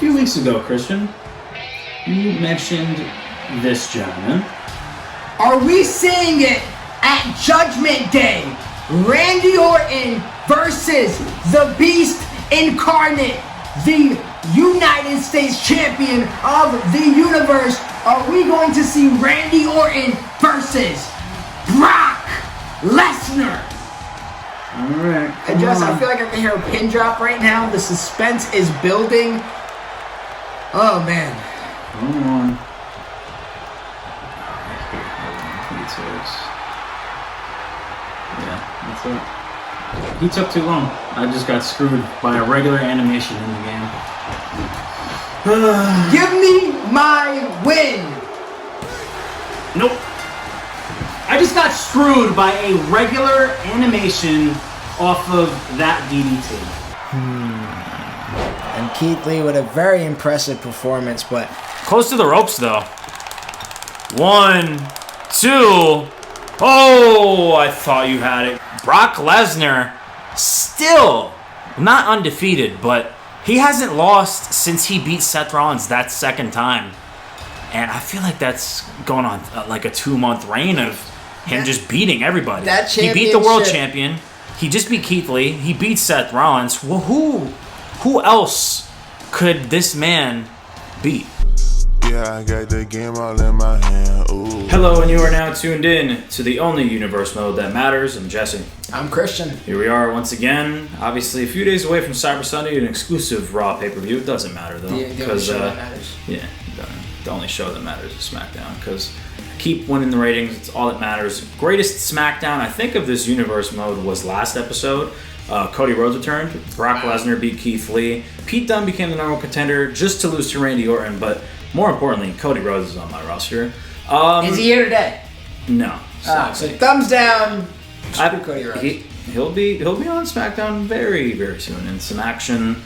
few weeks ago, Christian, you mentioned this gentleman. Are we seeing it at Judgment Day? Randy Orton versus the Beast Incarnate, the United States Champion of the Universe. Are we going to see Randy Orton versus Brock Lesnar? Alright. I feel like I can hear a pin drop right now. The suspense is building. Oh man. Come on. Yeah, that's it. He took too long. I just got screwed by a regular animation in the game. Give me my win. Nope. I just got screwed by a regular animation off of that DDT. And Keith Lee with a very impressive performance, but Close to the ropes, though. 1, 2. Oh, I thought you had it. Brock Lesnar still not undefeated, but he hasn't lost since he beat Seth Rollins that second time. And I feel like that's going on like a 2-month reign of him just beating everybody. He beat the world champion. He just beat Keith Lee. He beat Seth Rollins. Well, who else could this man beat? Yeah, I got the game all in my hand. Ooh. Hello, and you are now tuned in to the only universe mode that matters. I'm Jesse. I'm Christian. Here we are once again. Obviously, a few days away from Cyber Sunday, an exclusive Raw pay-per-view. It doesn't matter though, because yeah, the only show that matters is Smackdown. Because keep winning the ratings. It's all that matters. Greatest Smackdown I think of this universe mode was last episode. Cody Rhodes returned. Brock Lesnar beat Keith Lee. Pete Dunne became the number one contender just to lose to Randy Orton, but more importantly, Cody Rhodes is on my roster. Is he here today? No. So thumbs down. Cody Rhodes. He'll be on SmackDown very, very soon in some action,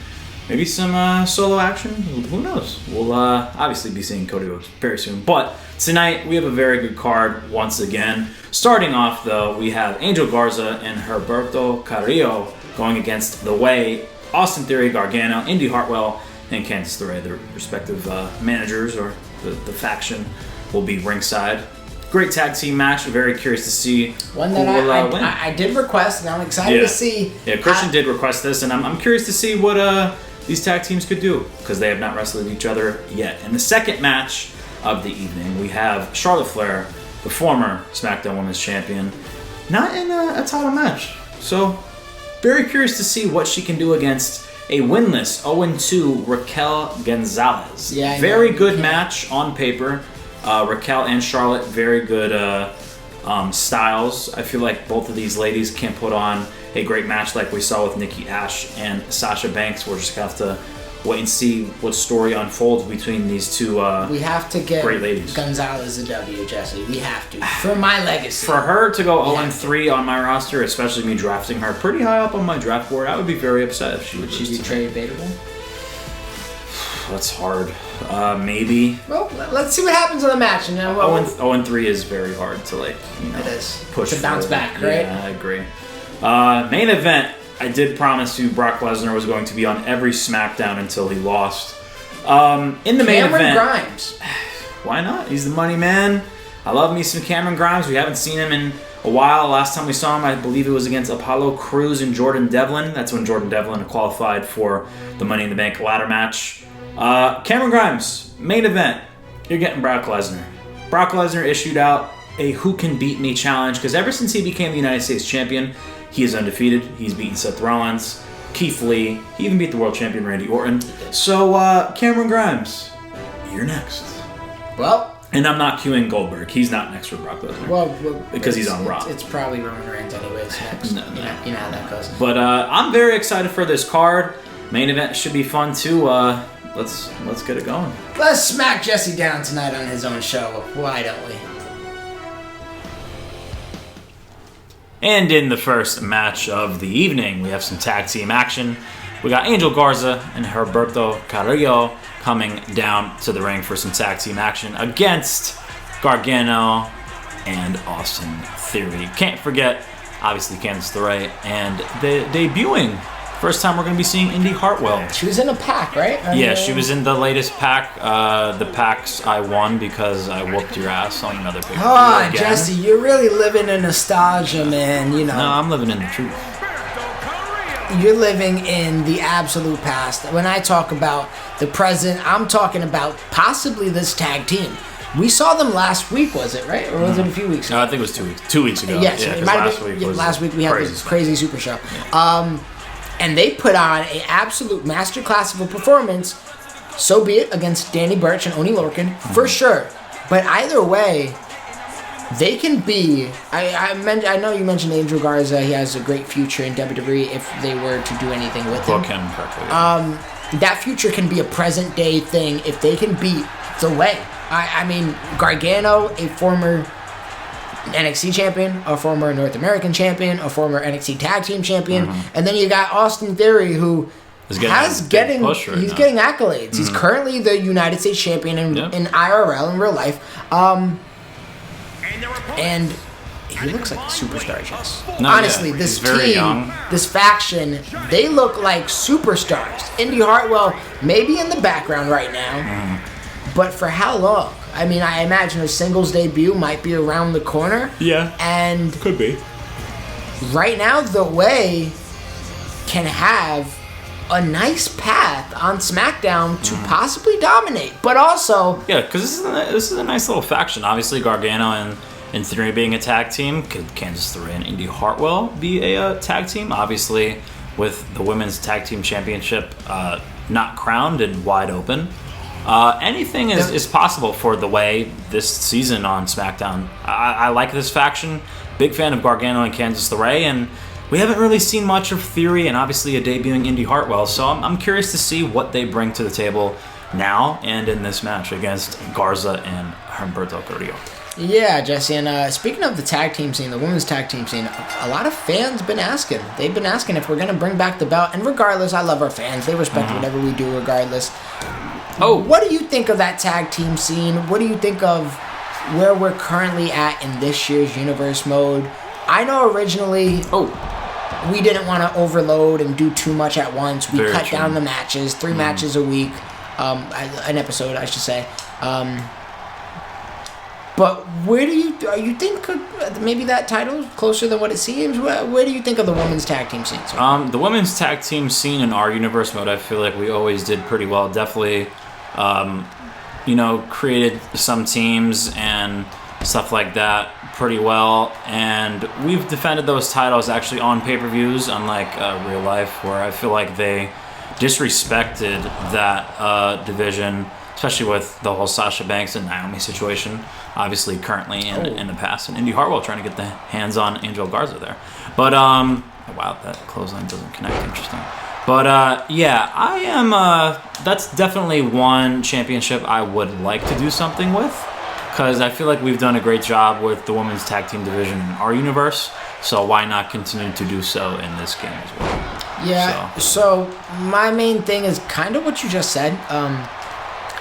maybe some solo action. Who knows? We'll obviously be seeing Cody Rhodes very soon. But tonight we have a very good card once again. Starting off though, we have Angel Garza and Humberto Carillo going against The Way, Austin Theory, Gargano, Indy Hartwell, and Candice LeRae. The respective managers or the faction will be ringside. Great tag team match. Very curious to see one that who will win. I did request, and I'm excited to see. Yeah, Christian did request this, and I'm curious to see what these tag teams could do because they have not wrestled each other yet. In the second match of the evening, we have Charlotte Flair, the former SmackDown Women's Champion, not in a title match. So, very curious to see what she can do against a winless 0-2 Raquel Gonzalez. Yeah, very good match on paper. Raquel and Charlotte, very good styles. I feel like both of these ladies can put on a great match like we saw with Nikki Ash and Sasha Banks. We're just going to have to wait and see what story unfolds between these two we have to get great ladies. Gonzalez a W, Jesse. We have to. For my legacy. For her to go 0-3 on my roster, especially me drafting her pretty high up on my draft board, I would be very upset if she would Would she be trade baitable? That's hard. Maybe. Well, let's see what happens in the match. 0-3 is very hard to it is. Push to bounce back, right? Yeah, I agree. Main event. I did promise you Brock Lesnar was going to be on every SmackDown until he lost. In the main event, Cameron Grimes. Why not? He's the money man. I love me some Cameron Grimes. We haven't seen him in a while. Last time we saw him, I believe it was against Apollo Crews and Jordan Devlin. That's when Jordan Devlin qualified for the Money in the Bank ladder match. Cameron Grimes, main event. You're getting Brock Lesnar. Brock Lesnar issued out a Who Can Beat Me challenge because ever since he became the United States Champion, he is undefeated. He's beaten Seth Rollins, Keith Lee. He even beat the world champion Randy Orton. So, Cameron Grimes, you're next. Well. And I'm not queuing Goldberg. He's not next for Brock Lesnar. Well because he's on Raw. It's probably Roman Reigns anyways next. No. You know how that goes. But I'm very excited for this card. Main event should be fun too. Let's get it going. Let's smack Jesse down tonight on his own show. Why don't we? And in the first match of the evening, we have some tag team action. We got Angel Garza and Humberto Carillo coming down to the ring for some tag team action against Gargano and Austin Theory. Can't forget, obviously, Candice LeRae and the debuting first time we're going to be seeing Indy Hartwell. She was in a pack, right? Yeah, she was in the latest pack. The packs I won because I whooped your ass on another picture. Oh, Jesse, you're really living in nostalgia, man. You know. No, I'm living in the truth. You're living in the absolute past. When I talk about the present, I'm talking about possibly this tag team. We saw them last week, was it, right? Or was it a few weeks ago? No, I think it was 2 weeks. 2 weeks ago. Yes, yeah, it might last have been, week was last week we had this crazy super show. Yeah. And they put on an absolute masterclass of a performance, so be it, against Danny Burch and Oni Lorcan, for sure. But either way, they can be... I know you mentioned Angel Garza. He has a great future in WWE if they were to do anything with him. Book him correctly. Yeah. That future can be a present-day thing if they can beat The Way. I mean, Gargano, a former NXT champion, a former North American champion, a former NXT Tag Team champion, and then you got Austin Theory, who he's getting accolades. He's currently the United States champion in IRL, in real life. And he looks like a superstar, Jess. No, honestly, yeah. this He's team, this faction, they look like superstars. Indy Hartwell maybe in the background right now, but for how long? I mean, I imagine a singles debut might be around the corner. Yeah. And could be. Right now, The Way can have a nice path on SmackDown to possibly dominate, but also... Yeah, because this is a nice little faction. Obviously, Gargano and Theory being a tag team. Could Candice LeRae and Indy Hartwell be a tag team? Obviously, with the Women's Tag Team Championship not crowned and wide open. Anything is possible for The Way this season on SmackDown. I like this faction. Big fan of Gargano and Candice LeRae, and we haven't really seen much of Theory and obviously a debuting Indy Hartwell, so I'm curious to see what they bring to the table now and in this match against Garza and Humberto Carillo. Yeah, Jesse, and speaking of the tag team scene, the women's tag team scene, a lot of fans been asking. They've been asking if we're going to bring back the belt, and regardless, I love our fans. They respect whatever we do regardless. What do you think of that tag team scene? What do you think of where we're currently at in this year's Universe mode? I know originally we didn't want to overload and do too much at once. We cut down the matches, 3 matches a week, an episode, I should say. But where do you think maybe that title is closer than what it seems? Where do you think of the women's tag team scene? The women's tag team scene in our Universe mode, I feel like we always did pretty well. Definitely, created some teams and stuff like that pretty well. And we've defended those titles actually on pay-per-views, unlike real life, where I feel like they disrespected that division, especially with the whole Sasha Banks and Naomi situation, obviously currently in the past, and Indy Hartwell trying to get the hands on Angel Garza there. But, wow, that clothesline doesn't connect, interesting. But, I am, that's definitely one championship I would like to do something with, because I feel like we've done a great job with the women's tag team division in our universe, so why not continue to do so in this game as well? Yeah, so my main thing is kind of what you just said.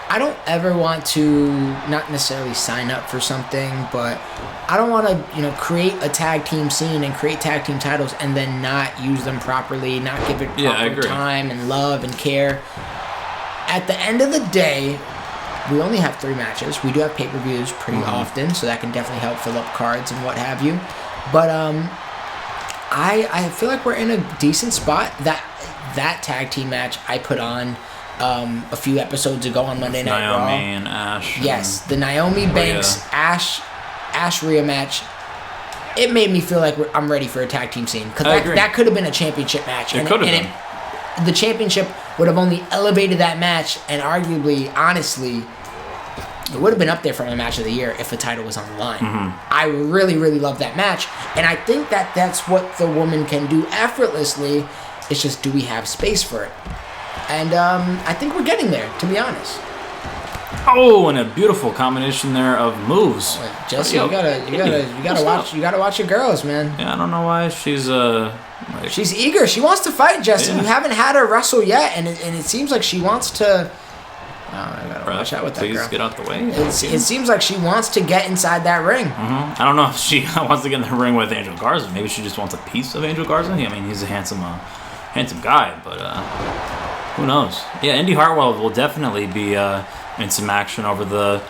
I don't ever want to not necessarily sign up for something, but I don't want to, create a tag team scene and create tag team titles and then not use them properly, not give it proper time and love and care. At the end of the day, we only have 3 matches. We do have pay-per-views pretty often, so that can definitely help fill up cards and what have you. But I feel like we're in a decent spot. That tag team match I put on a few episodes ago on Monday Night Raw. Naomi and Ash. Yes, the Naomi Banks Ash Rhea match. It made me feel like I'm ready for a tag team scene, because that could have been a championship match. It could have been. The championship would have only elevated that match, and arguably, honestly, it would have been up there for the match of the year if the title was on the line. I really, really love that match, and I think that's what the woman can do effortlessly. It's just, do we have space for it? And I think we're getting there, to be honest. Oh, and a beautiful combination there of moves. Jesse, you gotta watch your girls, man. Yeah, I don't know why she's she's eager. She wants to fight, Jesse. You haven't had her wrestle yet, and it seems like she wants to. I gotta watch out with that girl. Please get out the way. It seems like she wants to get inside that ring. I don't know if she wants to get in the ring with Angel Garza. Maybe she just wants a piece of Angel Garza. I mean, he's a handsome handsome guy, but who knows? Yeah, Indy Hartwell will definitely be in some action over the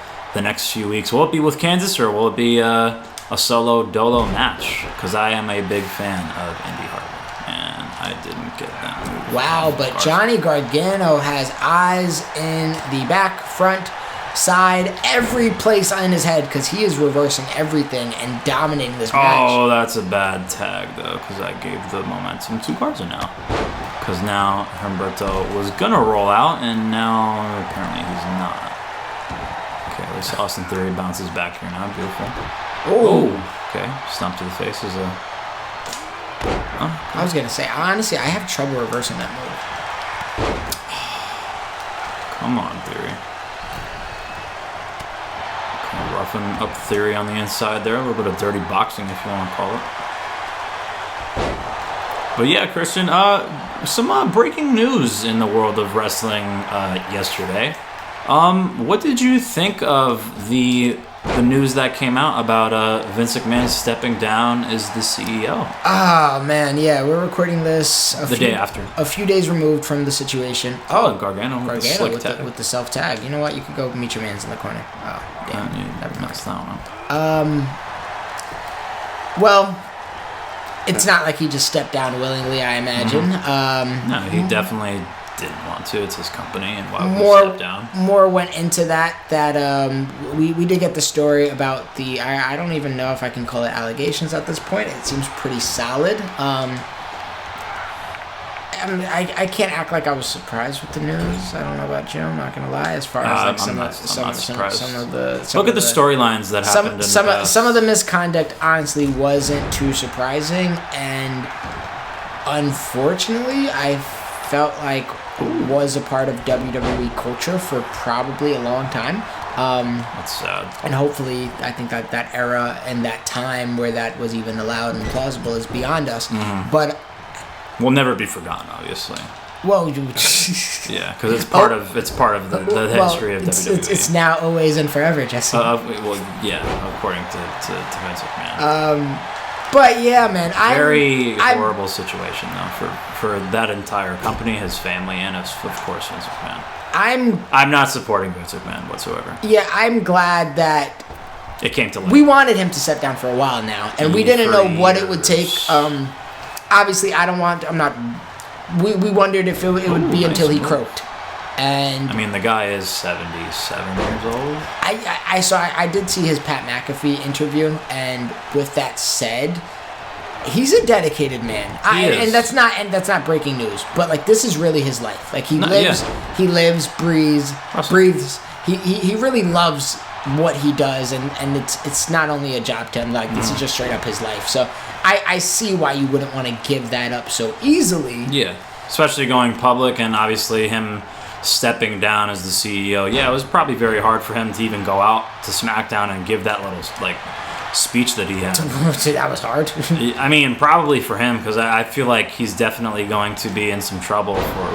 next few weeks. Will it be with Kansas or will it be a solo dolo match? Because I am a big fan of Indy Hartwell, and I didn't get that move. Wow, but Garza. Johnny Gargano has eyes in the back, front, side, every place in his head because he is reversing everything and dominating this match. Oh, that's a bad tag, though, because I gave the momentum to Garza now. Because now Humberto was going to roll out, and now apparently he's not. Okay, at least Austin Theory bounces back here now. Beautiful. Oh. Okay, stomp to the face is a... Oh, I was going to say, honestly, I have trouble reversing that move. come on, Theory. Kind of roughing up Theory on the inside there. A little bit of dirty boxing, if you want to call it. But yeah, Christian, some breaking news in the world of wrestling yesterday. What did you think of the news that came out about Vince McMahon stepping down as the CEO? Ah, man, yeah, we're recording this Day after. a few days removed from the situation. Oh, Gargano with the slick with tag. the self-tag. You know what? You could go meet your mans in the corner. Oh, damn. Never mind. That's that one. Well, it's not like he just stepped down willingly, I imagine. No, he definitely didn't want to. It's his company, and why would he step down? More went into that. We did get the story about the. I don't even know if I can call it allegations at this point. It seems pretty solid. I can't act like I was surprised with the news. I don't know about you. I'm not gonna lie. As far as like I'm not surprised. some of the Look at the storylines that happened. Some of the misconduct honestly wasn't too surprising, and unfortunately, I felt like was a part of WWE culture for probably a long time. That's sad. And hopefully, I think that era and that time where that was even allowed and plausible is beyond us. But will never be forgotten, obviously. well, Yeah, because it's part of the history of WWE. It's now, always, and forever, Jesse. Well, yeah, according to Vince McMahon. But yeah, man, Very horrible situation though for that entire company, his family, and of course Vince McMahon. I'm not supporting Vince McMahon whatsoever. Yeah, I'm glad that it came to light. We wanted him to step down for a while now, and we didn't know what it would take. Obviously, we wondered if it would be until he croaked. And I mean, the guy is 77 years old. I did see his Pat McAfee interview, and with that said, he's a dedicated man. He is. And that's not breaking news, but like this is really his life. Like he lives, breathes. He really loves what he does, and it's not only a job to him. Like this is just straight up his life. So I see why you wouldn't want to give that up so easily. Yeah, especially going public, and obviously him stepping down as the CEO. Yeah, it was probably very hard for him to even go out to Smackdown and give that little speech that he had. That was hard. I mean, probably for him, because I feel like he's definitely going to be in some trouble for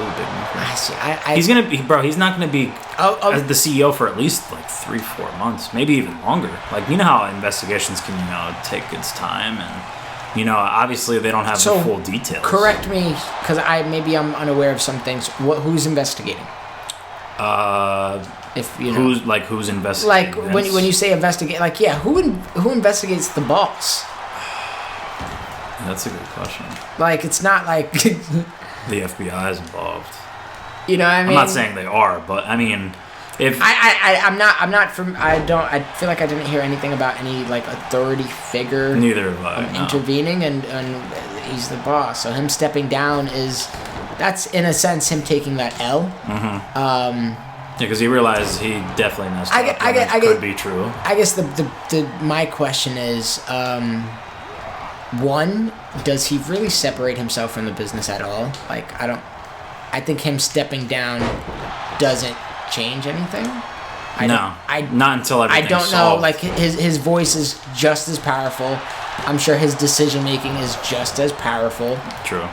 he's gonna be, bro. He's not gonna be the CEO for at least 3-4 months, maybe even longer. Like, you know how investigations can take its time, and obviously they don't have the full details. Correct me, because I'm unaware of some things. Who's investigating? If who's investigating? Like when you say investigate, who investigates the boss? That's a good question. Like, it's not like the FBI is involved. You know what I mean? I'm not saying they are, but I mean, if I feel like I didn't hear anything about any authority figure. Neither have I. Intervening, and he's the boss. So him stepping down that's in a sense him taking that L. Mm-hmm. Because he realized he definitely messed up. Could be true. I guess my question is, one, does he really separate himself from the business at all? I think him stepping down doesn't change anything. Not until everything's I don't solved. know. His voice is just as powerful. I'm sure his decision making is just as powerful. True.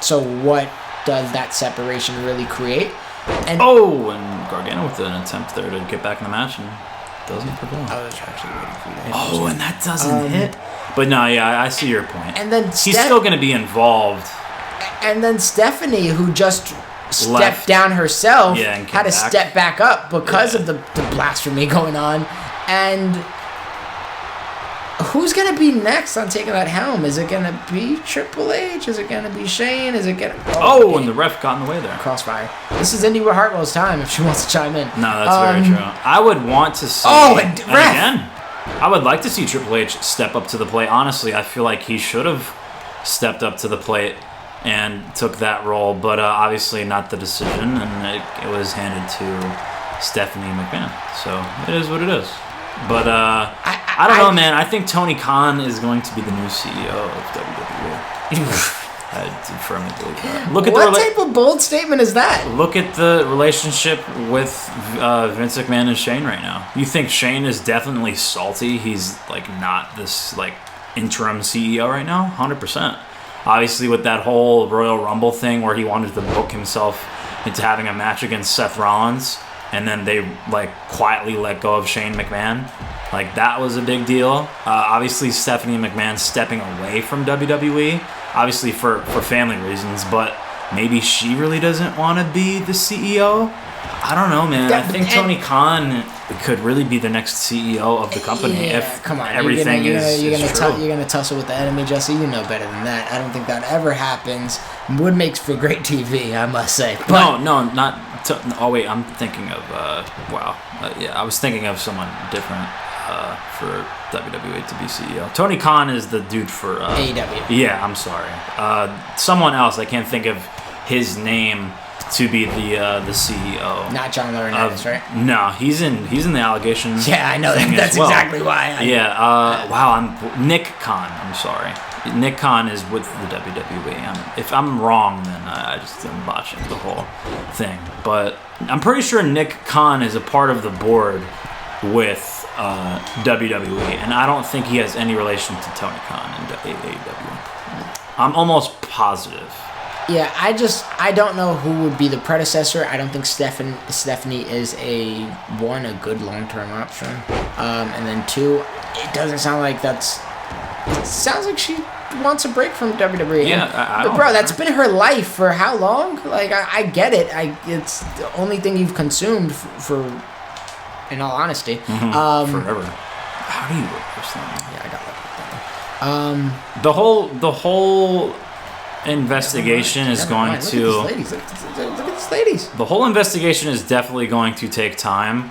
So what does that separation really create? And Gargano with an attempt there to get back in the match and doesn't prevail. I was actually waiting for you to hit. And that doesn't hit. But no, yeah, I see your point. And then he's still going to be involved And then Stephanie, who just stepped Left. down herself, Yeah, and had to came back. step back up because of the blasphemy going on. And who's going to be next on taking that helm? Is it going to be Triple H? Is it going to be Shane? Is it going to... Oh, and the ref got in the way there. Crossfire. This is Indy Hartwell's time if she wants to chime in. No, that's very true. I would want to see... and ref. again, I would like to see Triple H step up to the plate. Honestly, I feel like he should have stepped up to the plate and took that role, but obviously not the decision, and it was handed to Stephanie McMahon. So it is what it is. But I don't know, man. I think Tony Khan is going to be the new CEO of WWE. I firmly believe that. What type of bold statement is that? Look at the relationship with Vince McMahon and Shane right now. You think Shane is definitely salty? He's like not this like interim CEO right now? 100%. Obviously with that whole Royal Rumble thing where he wanted to book himself into having a match against Seth Rollins, and then they like quietly let go of Shane McMahon. Like that was a big deal. Obviously Stephanie McMahon stepping away from WWE, obviously for family reasons, but maybe she really doesn't want to be the CEO. I don't know, man. I think Tony Khan could really be the next CEO of the company if everything is true. You're gonna tussle with the enemy, Jesse. You know better than that. I don't think that ever happens. Would makes for great TV, I must say. But not. Oh wait, I'm thinking of. Yeah, I was thinking of someone different for WWE to be CEO. Tony Khan is the dude for AEW. Yeah, I'm sorry. Someone else. I can't think of his name to be the CEO. Not John Laurinaitis, right? No, he's in the allegations. Yeah, I know. That's exactly why. I'm Nick Khan. I'm sorry. Nick Khan is with the WWE. If I'm wrong, then I just am botching the whole thing. But I'm pretty sure Nick Khan is a part of the board with WWE, and I don't think he has any relation to Tony Khan in AEW. I'm almost positive. Yeah, I don't know who would be the predecessor. I don't think Stephanie is a good long-term option. And then two, it doesn't sound like it sounds like she wants a break from WWE. Yeah, but bro, that's been her life for how long? Like, I get it. It's the only thing you've consumed for in all honesty. Forever. How do you reverse that? Yeah, I got it. The whole investigation is going to. Look at these ladies. The whole investigation is definitely going to take time.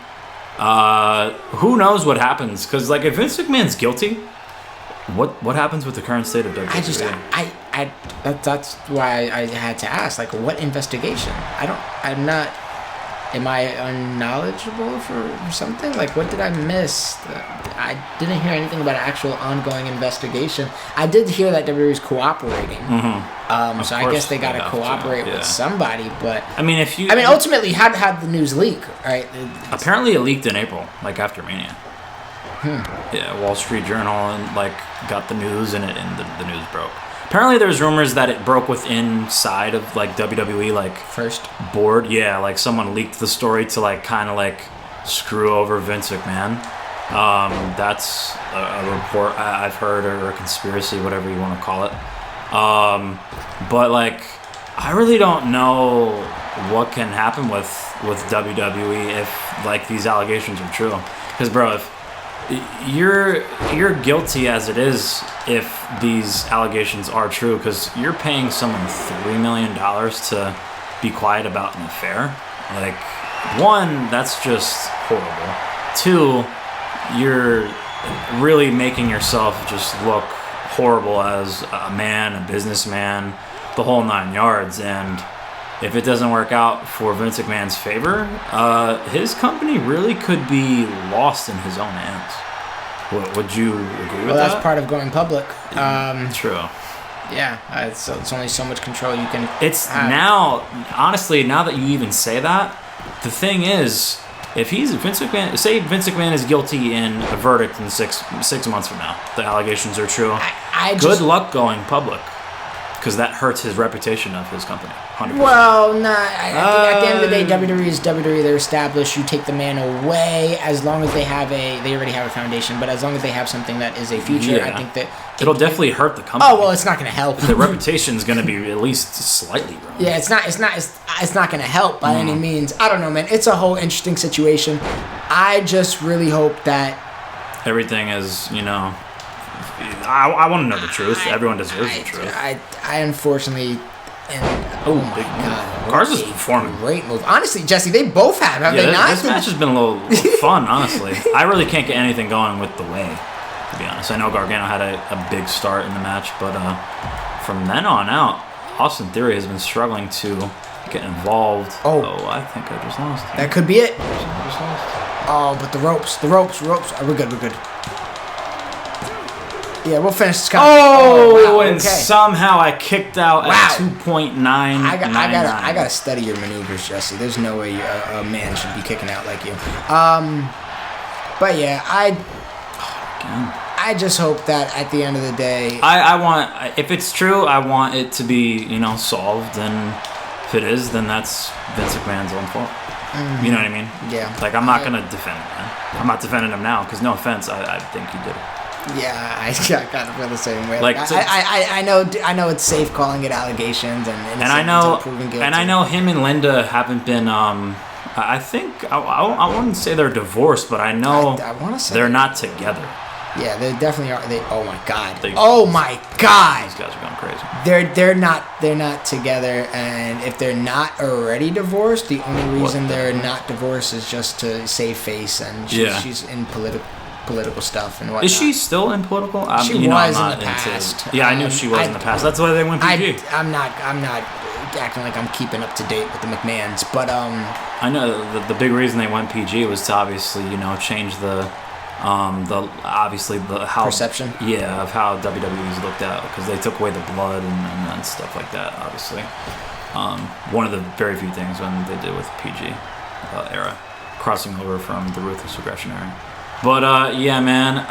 Who knows what happens? Because like, if Vince McMahon's guilty, what happens with the current state of WWE? That's why I had to ask. Like, what investigation? I'm not. Am I unknowledgeable for something? Like, what did I miss? I didn't hear anything about an actual ongoing investigation. I did hear that WWE is cooperating. So I guess they got to cooperate with somebody. But I mean, ultimately, how did the news leak? Right? Apparently, it leaked in April, like after Mania. Yeah, Wall Street Journal and like got the news, and the news broke. Apparently, there's rumors that it broke inside of like WWE, like first board. Yeah, like someone leaked the story to like kind of like screw over Vince McMahon. That's a report I've heard, or a conspiracy, whatever you want to call it. But like, I really don't know what can happen with WWE if like these allegations are true. Because bro, if you're guilty as it is if these allegations are true, because you're paying someone $3 million to be quiet about an affair. Like, one, that's just horrible. Two, you're really making yourself just look horrible as a man, a businessman, the whole 9 yards. And if it doesn't work out for Vince McMahon's favor, his company really could be lost in his own hands. Would you agree with that? Well, that's part of going public. True. Yeah, it's only so much control you can. It's have. Now, honestly, now that you even say that, the thing is, if he's Vince McMahon, say Vince McMahon is guilty in a verdict in six months from now, the allegations are true. Good luck going public. because that hurts his reputation of his company. 100%. Well, nah. At the end of the day, WWE is WWE. They're established. You take the man away as long as they already have a foundation. But as long as they have something that is a future, Yeah. I think that It'll definitely hurt the company. Oh well, it's not going to help. The reputation is going to be at least slightly ruined. Yeah, it's not going to help by any means. I don't know, man. It's a whole interesting situation. I just really hope that Everything is, I want to know the truth. Everyone deserves the truth. I unfortunately. And, oh my God. Garza's performing. Great move. Honestly, Jesse, they both have they not? This match has been a little fun, honestly. I really can't get anything going with the way, to be honest. I know Gargano had a big start in the match, but from then on out, Austin Theory has been struggling to get involved. Oh, I think I just lost. That could be it. I just lost. Oh, but the ropes. We're good. Yeah, we'll finish this. Wow, and somehow I kicked out at 2.9. I gotta study your maneuvers, Jesse. There's no way a man should be kicking out like you. But yeah, I just hope that at the end of the day, I want, if it's true, I want it to be solved, and if it is, then that's Vince McMahon's own fault. Mm-hmm. You know what I mean? Yeah. Like, I'm not gonna defend him, man. I'm not defending him now because no offense, I think he did it. Yeah, I kind of feel the same way. Like, I know it's safe calling it allegations and I know proven guilty. And I know him and Linda haven't been. I think I wouldn't say they're divorced, but I know I want to say they're not together. Yeah, they definitely are. Oh my God. These guys are going crazy. They're not together, and if they're not already divorced, the only reason they're not divorced is just to save face, and she's in political stuff and whatnot. Is she still in political? She was in the past. I knew she was in the past. That's why they went PG. I'm not acting like I'm keeping up to date with the McMahons, but I know the big reason they went PG was to obviously change the how perception. Yeah, of how WWE's looked at, because they took away the blood and stuff like that. Obviously, one of the very few things when they did with PG era, crossing over from the ruthless aggression era. But yeah, man,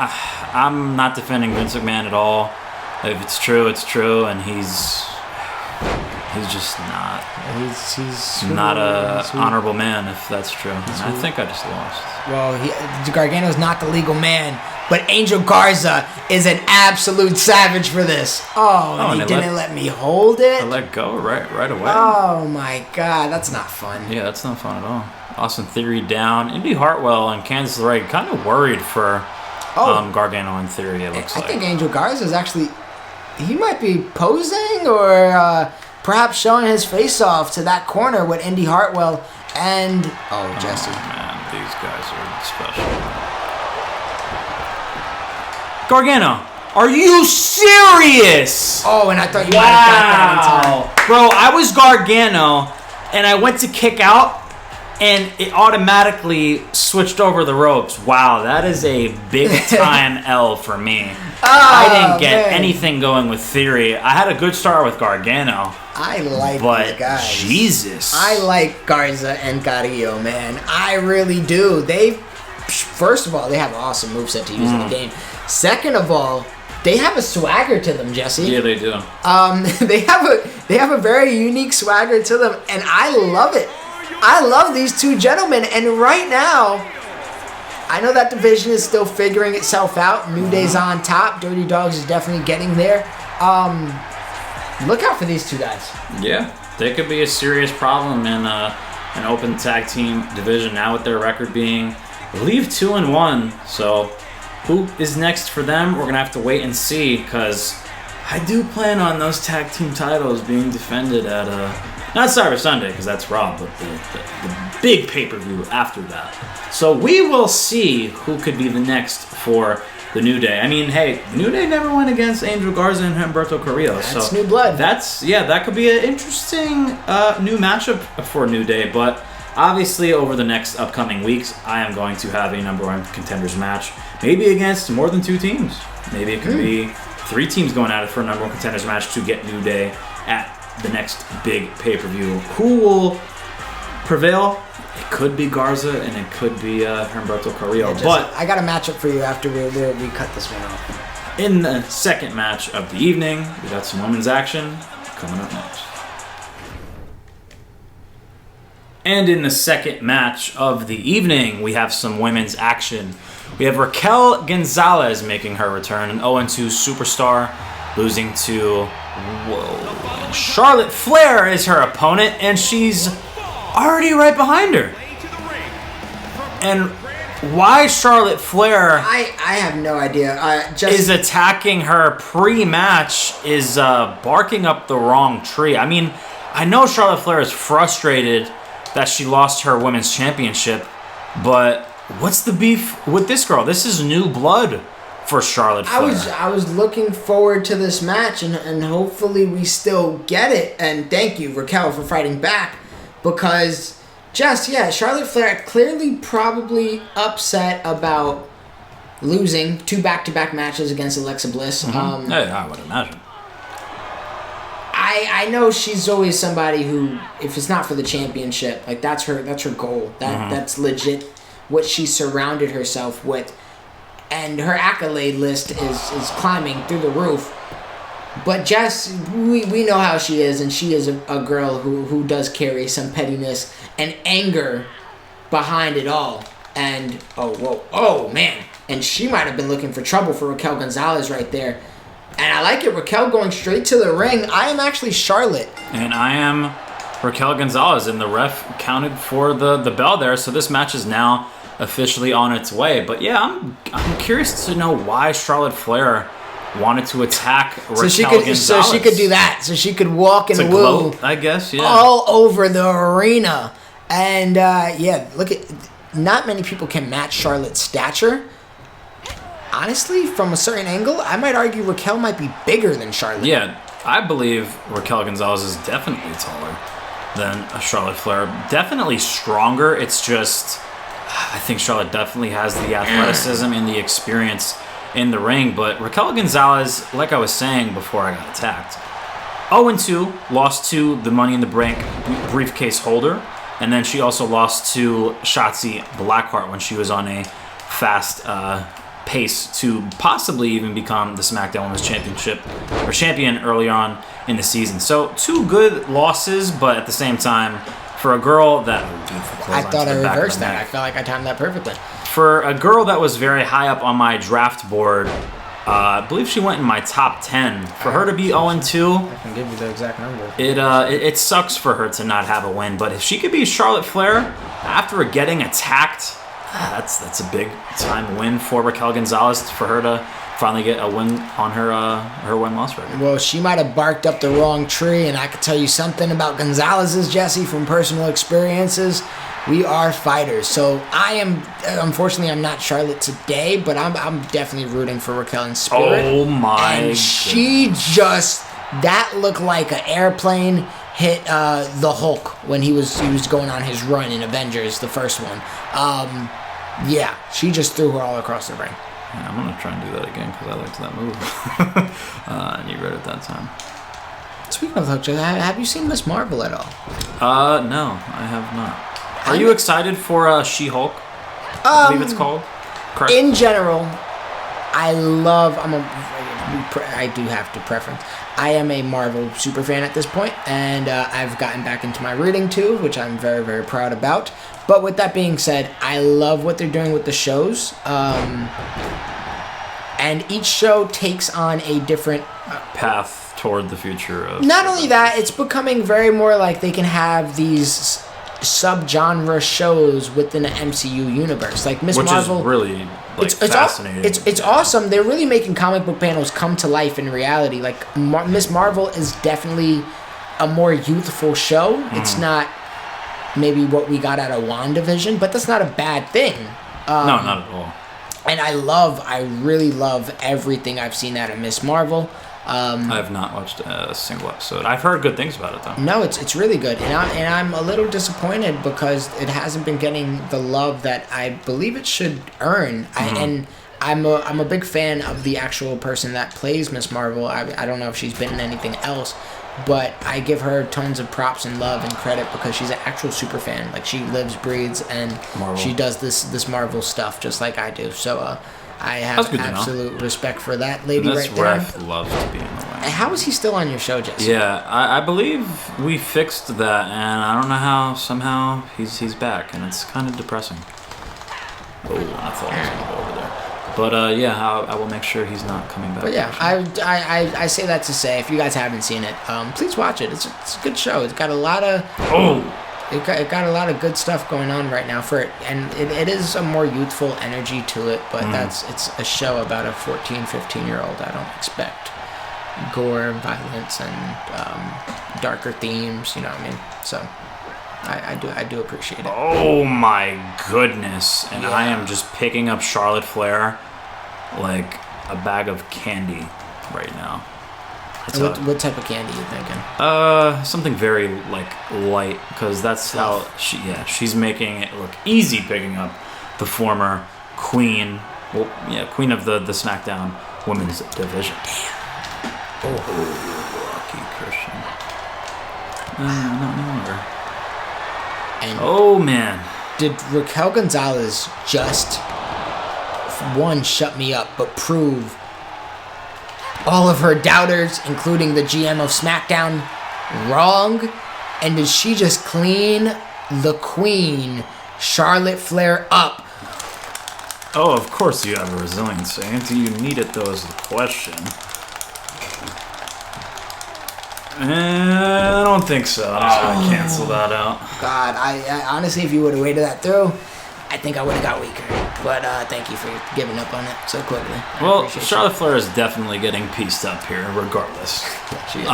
I'm not defending Vince McMahon at all. If it's true, it's true, and he's just not. He's not a honorable man, if that's true. I think I just lost. Well, Gargano's not the legal man, but Angel Garza is an absolute savage for this. And he didn't let me hold it. I let go right away. Oh my God, that's not fun. Yeah, that's not fun at all. Austin Theory down. Indy Hartwell and Candice LeRae kind of worried for Gargano and Theory, it looks like. I think Angel Garza is actually... He might be posing or perhaps showing his face off to that corner with Indy Hartwell and... Jesse. Oh, man, these guys are special. Gargano, are you serious? Oh, and I thought you might have got that in time. Bro, I was Gargano, and I went to kick out, and it automatically switched over the ropes. Wow, that is a big-time L for me. I didn't get anything going with Theory. I had a good start with Gargano. I like these guys. Jesus. I like Garza and Carillo, man. I really do. First of all, they have an awesome moveset to use in the game. Second of all, they have a swagger to them, Jesse. Yeah, they do. They have a very unique swagger to them, and I love it. I love these two gentlemen, and right now, I know that division is still figuring itself out. New Day's on top. Dirty Dogs is definitely getting there. Look out for these two guys. Yeah, they could be a serious problem in an open tag team division now with their record being, I believe, 2-1. So, who is next for them? We're gonna have to wait and see, because I do plan on those tag team titles being defended at not Cyber Sunday, because that's Raw, but the big pay-per-view after that. So we will see who could be the next for the New Day. I mean, hey, New Day never went against Angel Garza and Humberto Carillo. That's new blood. That could be an interesting new matchup for New Day, but obviously over the next upcoming weeks, I am going to have a number one contenders match, maybe against more than two teams. Maybe it could be 3 teams going at it for a number one contenders match to get New Day at the next big pay-per-view. Who will prevail? It could be Garza and it could be Humberto Carillo. Yeah, but I got a matchup for you after we cut this one off. In the second match of the evening, we got some women's action. coming up next. And in the second match of the evening, we have some women's action. We have Raquel Gonzalez making her return, an 0-2 superstar, losing to Charlotte Flair is her opponent, and she's already right behind her. And why Charlotte Flair I have no idea. is attacking her pre-match is barking up the wrong tree. I mean, I know Charlotte Flair is frustrated that she lost her women's championship, but what's the beef with this girl? This is new blood for Charlotte Flair. I was looking forward to this match, and hopefully we still get it. And thank you, Raquel, for fighting back, because Charlotte Flair clearly probably upset about losing 2 back-to-back matches against Alexa Bliss. Mm-hmm. I would imagine. I know she's always somebody who, if it's not for the championship, like that's her goal. That's legit what she surrounded herself with. And her accolade list is climbing through the roof. But Jess, we know how she is, and she is a girl who does carry some pettiness and anger behind it all. And, oh man. And she might have been looking for trouble for Raquel Gonzalez right there. And I like it, Raquel going straight to the ring. I am actually Charlotte. And I am Raquel Gonzalez, and the ref counted for the bell there, so this match is now officially on its way. But yeah, I'm curious to know why Charlotte Flair wanted to attack Raquel Gonzalez. So she could do that. So she could walk and woo, gloat, I guess, yeah, all over the arena. And look at, not many people can match Charlotte's stature. Honestly, from a certain angle, I might argue Raquel might be bigger than Charlotte. Yeah, I believe Raquel Gonzalez is definitely taller than Charlotte Flair. Definitely stronger. It's just, I think Charlotte definitely has the athleticism and the experience in the ring. But Raquel Gonzalez, like I was saying before I got attacked, 0-2, lost to the Money in the Bank briefcase holder. And then she also lost to Shotzi Blackheart when she was on a fast pace to possibly even become the Smackdown Women's Championship or champion early on in the season. So 2 good losses, but at the same time, for a girl that I thought I reversed that. I felt like I timed that perfectly. For a girl that was very high up on my draft board, I believe she went in my top 10. For her to be 0-2, I can give you the exact number. It sucks for her to not have a win. But if she could be Charlotte Flair after getting attacked, that's a big time win for Raquel Gonzalez, for her to finally get a win on her win-loss record. Well, she might have barked up the wrong tree, and I could tell you something about Gonzalez's, Jesse, from personal experiences. We are fighters. So I am, unfortunately, I'm not Charlotte today, but I'm definitely rooting for Raquel in spirit. Oh my! And she just, that looked like an airplane hit the Hulk when he was going on his run in Avengers, the first one. Yeah, she just threw her all across the ring. Yeah, I'm gonna try and do that again because I liked that move. And you read it that time. Speaking of Hulk, have you seen Miss Marvel at all? No, I have not. Are you excited for She-Hulk? I believe it's called. Correct. In general, I do have to preference. I am a Marvel super fan at this point, and I've gotten back into my reading too, which I'm very, very proud about. But with that being said, I love what they're doing with the shows. And each show takes on a different path toward the future of. Not only that, it's becoming very more like they can have these sub-genre shows within the MCU universe, like Miss Marvel. Which is really fascinating. It's awesome. They're really making comic book panels come to life in reality. Like Miss Marvel is definitely a more youthful show. Mm-hmm. It's not maybe what we got out of WandaVision, but that's not a bad thing. No, not at all. And I really love everything I've seen out of Miss Marvel. I have not watched a single episode. I've heard good things about it, though. No, it's really good, and I'm a little disappointed because it hasn't been getting the love that I believe it should earn. Mm-hmm. I'm a big fan of the actual person that plays Miss Marvel. I don't know if she's been in anything else, but I give her tons of props and love and credit because she's an actual super fan. Like, she lives, breathes, and Marvel. She does this Marvel stuff just like I do. So I have absolute respect for that lady right there. This ref loves to be in the way. How is he still on your show, Jesse? Yeah, I believe we fixed that, and I don't know how. Somehow he's back, and it's kind of depressing. Oh, I thought I was gonna go over there. But yeah, I will make sure he's not coming back. But yeah, I say that to say, if you guys haven't seen it, please watch it. It's a good show. It's got a lot of it got a lot of good stuff going on right now for it, and it is a more youthful energy to it. But it's a show about a 14, 15-year-old. I don't expect gore, violence, and darker themes. You know what I mean? So I do appreciate it. Oh my goodness! And I am just picking up Charlotte Flair like a bag of candy right now. What type of candy are you thinking? Something very like light, because that's how she's making it look easy picking up the former queen. Well, yeah, queen of the Smackdown women's division. Damn. Oh, lucky Christian. Not any longer. And oh man, did Raquel Gonzalez just one shut me up, but prove all of her doubters, including the GM of Smackdown, wrong? And did she just clean the queen, Charlotte Flair, up? Oh, of course you have a resiliency. Do you need it, though, is the question. I don't think so. I'm just going to cancel that out. God, I honestly, if you would have waited that through, I think I would have got weaker. But thank you for giving up on it so quickly. Well, Charlotte Flair is definitely getting pieced up here, regardless. Yeah, she is.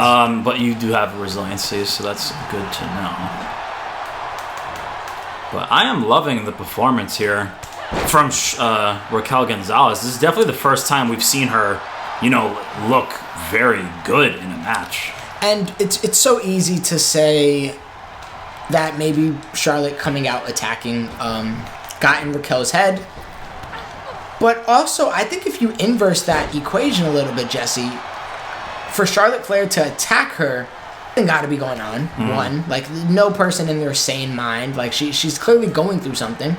But you do have resiliency, so that's good to know. But I am loving the performance here from Raquel Gonzalez. This is definitely the first time we've seen her, look very good in a match. And it's so easy to say that maybe Charlotte coming out attacking got in Raquel's head. But also, I think if you inverse that equation a little bit, Jesse, for Charlotte Flair to attack her, something got to be going on. One, like no person in their sane mind, like she's clearly going through something.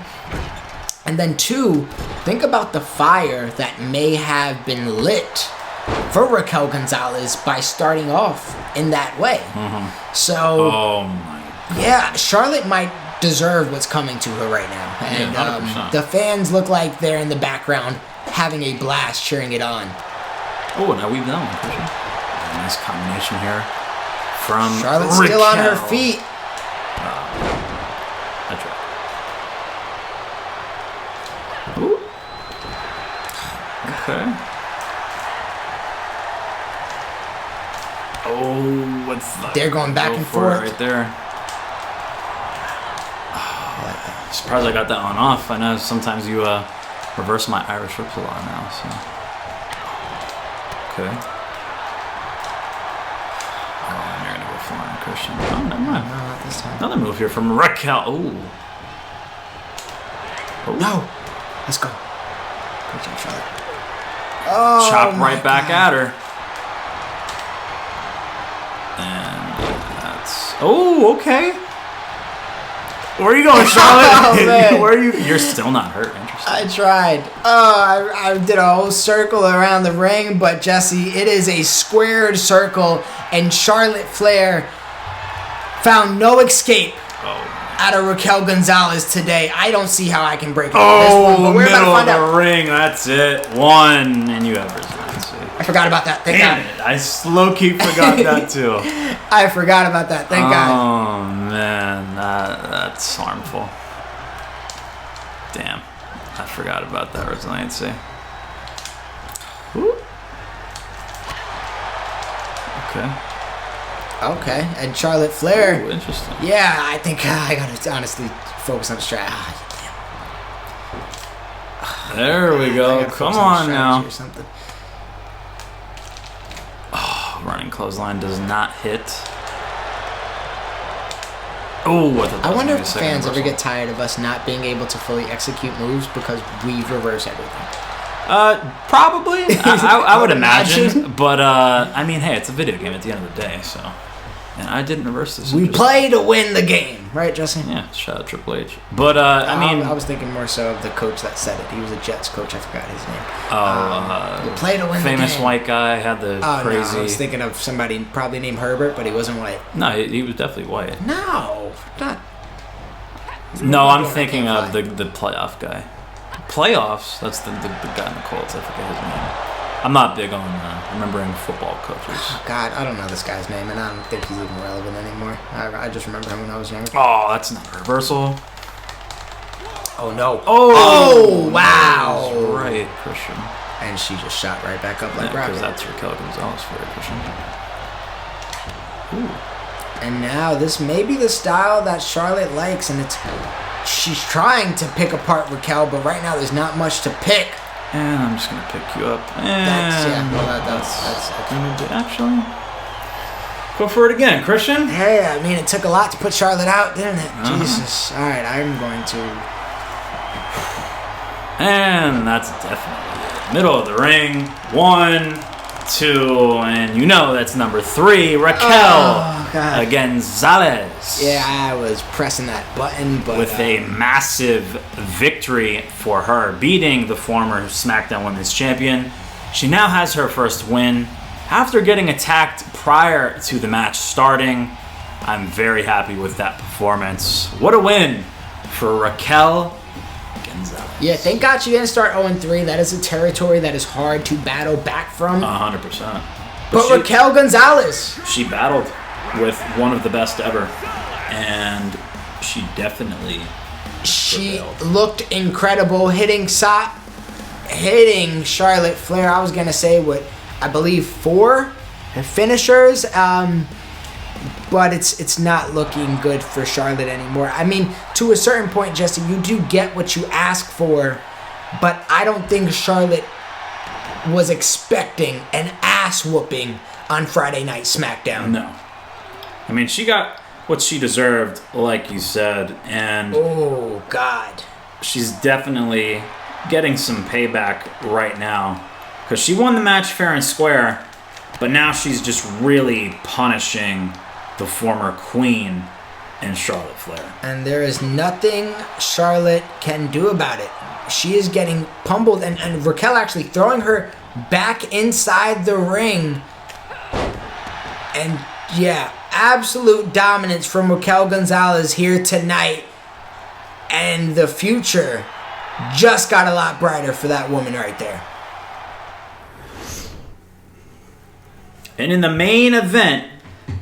And then two, think about the fire that may have been lit for Raquel Gonzalez by starting off in that way. So, oh my. Yeah, Charlotte might deserve what's coming to her right now. And the fans look like they're in the background having a blast cheering it on. Oh, now we've done one, Christian. Nice combination here from Charlotte's Raquel. Still on her feet. I tried. Ooh. Okay. Oh, what's that? They're going back and forth right there. Surprised I got that one off. I know sometimes you reverse my Irish whips a lot now, so. Okay. Oh, and you're gonna go flying, Christian. Oh, never mind. No, not this time. Another move here from Raquel. Ooh. Oh. No. Let's go. Good job, Charlotte. Oh, chop right back at her. And that's. Oh, okay. Where are you going, Charlotte? Oh, man. Where are you? You're still not hurt. Interesting. I tried. Oh, I did a whole circle around the ring, but Jesse, it is a squared circle, and Charlotte Flair found no escape out of Raquel Gonzalez today. I don't see how I can break it. Oh, but we're about to find out. The ring. That's it. One, and you have resiliency. I forgot about that. Thank God. I low-key forgot that too. I forgot about that. Thank God. Oh man, that's harmful. Damn, I forgot about that resiliency. Ooh. Okay, and Charlotte Flair. Ooh, interesting. Yeah, I think I gotta honestly focus on strat. There we go. Come on now. Or something. Oh, running clothesline does not hit. Oh, I wonder if fans ever get tired of us not being able to fully execute moves because we reverse everything. Probably. I would imagine. But, I mean, hey, it's a video game at the end of the day, so. And I didn't reverse this. We play to win the game, right, Justin? Yeah, shout out Triple H. But I mean, I was thinking more so of the coach that said it. He was a Jets coach. I forgot his name. Oh, we play to win the game. Famous white guy had the crazy. No, I was thinking of somebody probably named Herbert, but he wasn't white. No, he was definitely white. No, not. No, I'm thinking of the playoff guy. Playoffs? That's the guy in the Colts. I forget his name. I'm not big on remembering football coaches. Oh, God, I don't know this guy's name, and I don't think he's even relevant anymore. I just remember him when I was younger. Oh, that's not a reversal. Oh, no. Oh, wow. That's right, Christian. And she just shot right back up like Rocket. Because that's Raquel Gonzalez for it, Christian. Ooh. And now this may be the style that Charlotte likes, and she's trying to pick apart Raquel, but right now there's not much to pick. And I'm just gonna pick you up. And That's actually go for it again, Christian. Hey, I mean, it took a lot to put Charlotte out, didn't it? Jesus. All right, I'm going to. And that's definitely it. Middle of the ring. 1, 2, and you know that's number 3, Raquel Gonzalez. Yeah, I was pressing that button, but with a massive victory for her, beating the former SmackDown Women's Champion. She now has her first win after getting attacked prior to the match starting. I'm very happy with that performance. What a win for Raquel Gonzalez. Yeah, thank God she didn't start 0-3. That is a territory that is hard to battle back from. 100%. But Raquel Gonzalez. She battled with one of the best ever, and she definitely prevailed. Looked incredible, hitting Charlotte Flair. I was gonna say I believe 4 finishers, but it's not looking good for Charlotte anymore. I mean, to a certain point, Jesse, you do get what you ask for, but I don't think Charlotte was expecting an ass whooping on Friday Night SmackDown. No. I mean, she got what she deserved, like you said, and oh, God. She's definitely getting some payback right now because she won the match fair and square, but now she's just really punishing the former queen in Charlotte Flair. And there is nothing Charlotte can do about it. She is getting pummeled, and Raquel actually throwing her back inside the ring. And yeah, absolute dominance from Raquel Gonzalez here tonight. And the future just got a lot brighter for that woman right there. And in the main event,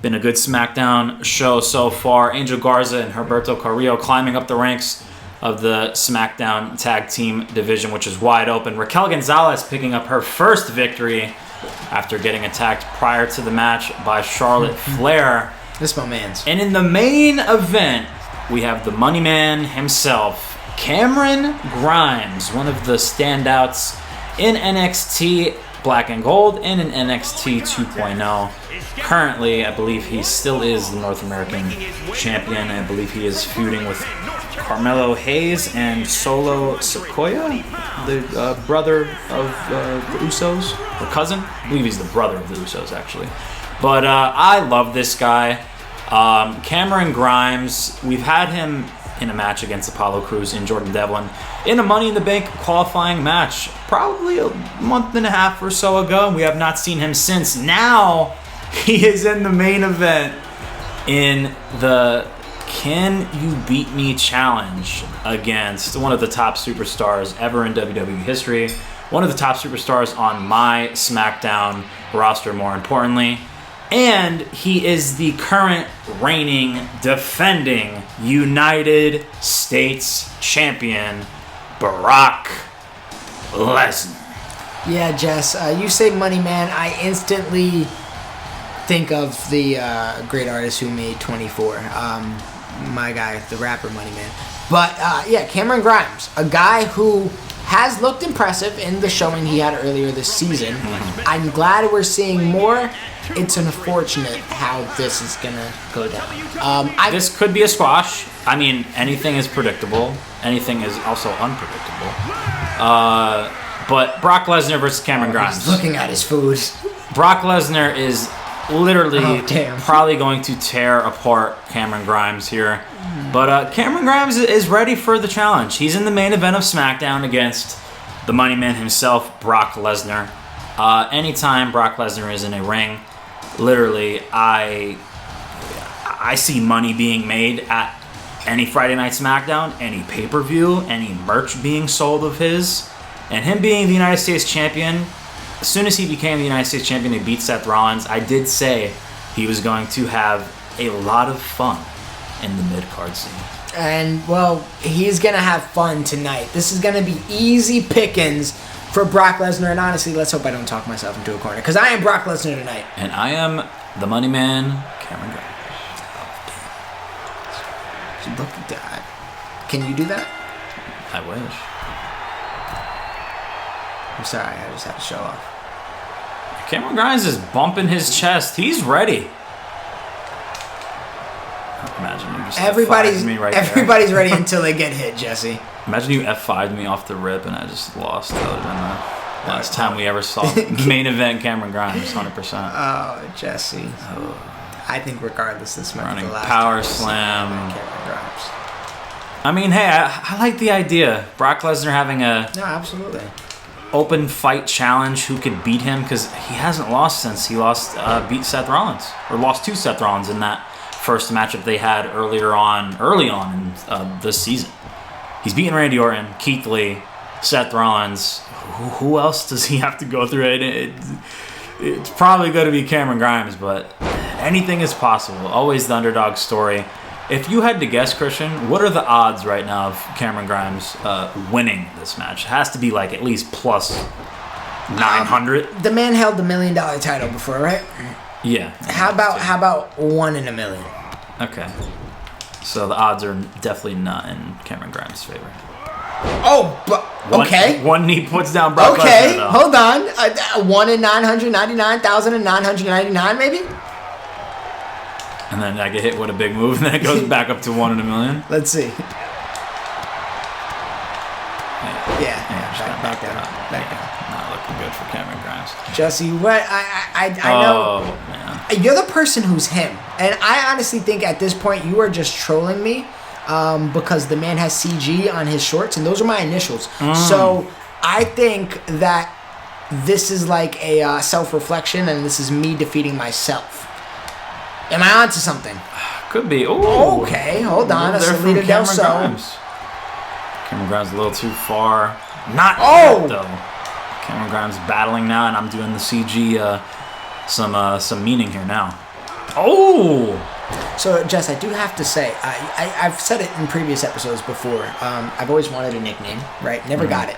been a good SmackDown show so far. Angel Garza and Humberto Carillo climbing up the ranks of the SmackDown Tag Team division, which is wide open. Raquel Gonzalez picking up her first victory after getting attacked prior to the match by Charlotte Flair. This my man's. And in the main event, we have the Money Man himself, Cameron Grimes, one of the standouts in NXT Black and Gold and in NXT 2.0. Currently, I believe he still is the North American champion. I believe he is feuding with Carmelo Hayes and Solo Sikoa, the brother of the Usos, or cousin. I believe he's the brother of the Usos, actually. But I love this guy. Cameron Grimes, we've had him in a match against Apollo Crews and Jordan Devlin in a Money in the Bank qualifying match probably a month and a half or so ago. We have not seen him since. Now he is in the main event in the Can You Beat Me challenge against one of the top superstars ever in WWE history, one of the top superstars on my SmackDown roster, more importantly. And he is the current reigning, defending United States champion, Brock Lesnar. Yeah, Jess, you say Money Man, I instantly think of the great artist who made 24. My guy, the rapper Money Man. But yeah, Cameron Grimes, a guy who has looked impressive in the showing he had earlier this season. I'm glad we're seeing more. It's unfortunate how this is gonna go down. This could be a squash. I mean, anything is predictable. Anything is also unpredictable. But Brock Lesnar versus Cameron Grimes. He's looking at his food. Brock Lesnar is literally damn. probably going to tear apart Cameron Grimes here. But Cameron Grimes is ready for the challenge. He's in the main event of SmackDown against the Money Man himself, Brock Lesnar. Anytime Brock Lesnar is in a ring, literally, I see money being made at any Friday Night SmackDown, any pay-per-view, any merch being sold of his. And him being the United States champion, as soon as he became the United States champion and beat Seth Rollins, I did say he was going to have a lot of fun in the mid-card scene. And, well, he's going to have fun tonight. This is going to be easy pickings for Brock Lesnar. And honestly, let's hope I don't talk myself into a corner, because I am Brock Lesnar tonight. And I am the Money Man, Cameron Grimes. Look at that. Can you do that? I wish. I'm sorry, I just had to show off. Cameron Grimes is bumping his chest. He's ready. Imagine you just F5'd me right everybody's there. ready until they get hit, Jesse. Imagine you F5'd me off the rip and I just lost. That would have been the last time we ever saw main event Cameron Grimes, 100%. Oh, Jesse. I think regardless, this might be the last power time slam. Cameron Grimes. I mean, hey, I like the idea. Brock Lesnar having a absolutely open fight challenge. Who could beat him? Because he hasn't lost since he beat Seth Rollins, or lost to Seth Rollins in that first matchup they had early on in this season. He's beaten Randy Orton, Keith Lee, Seth Rollins. Who else does he have to go through? It's probably going to be Cameron Grimes, but anything is possible. Always the underdog story. If you had to guess, Christian, what are the odds right now of Cameron Grimes winning this match? It has to be like at least plus 900. The man held the $1 million title before, right? Yeah. How about 1 in a million? Okay. So the odds are definitely not in Cameron Grimes' favor. Oh, but okay. One knee puts down Brock Lesnar. Okay, hold on. 1 in 999,999, maybe. And then I get hit with a big move, and then it goes back up to 1 in a million. Let's see. Yeah. Back down. Not looking good for Cameron Grimes. Jesse, what? I know. Oh, man. You're the person who's him. And I honestly think at this point you are just trolling me because the man has CG on his shorts, and those are my initials. So I think that this is like a self-reflection, and this is me defeating myself. Am I onto something? Could be. Ooh. Okay, hold on. There from Salida del Cameron Sol. Grimes. Cameron Grimes a little too far. Not yet, though. Cameron Grimes battling now, and I'm doing the CG some meaning here now. Oh! So, Jess, I do have to say, I've said it in previous episodes before. I've always wanted a nickname, right? Never got it.